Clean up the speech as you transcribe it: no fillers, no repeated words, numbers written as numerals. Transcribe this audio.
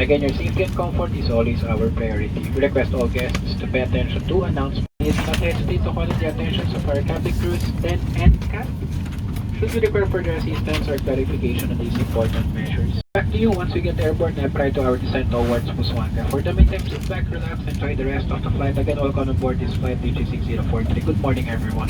Again, your safety and comfort is always our priority. We request all guests to pay attention to announcements. Please not hesitate to call in the attention of our cabin crews, then and cat. Should you require further assistance or clarification on these important measures. Back to you once we get airborne and prior to our descent towards Busuanga. For the meantime, sit back, relax, enjoy the rest of the flight. Again, welcome on board this flight DG6043. Good morning, everyone.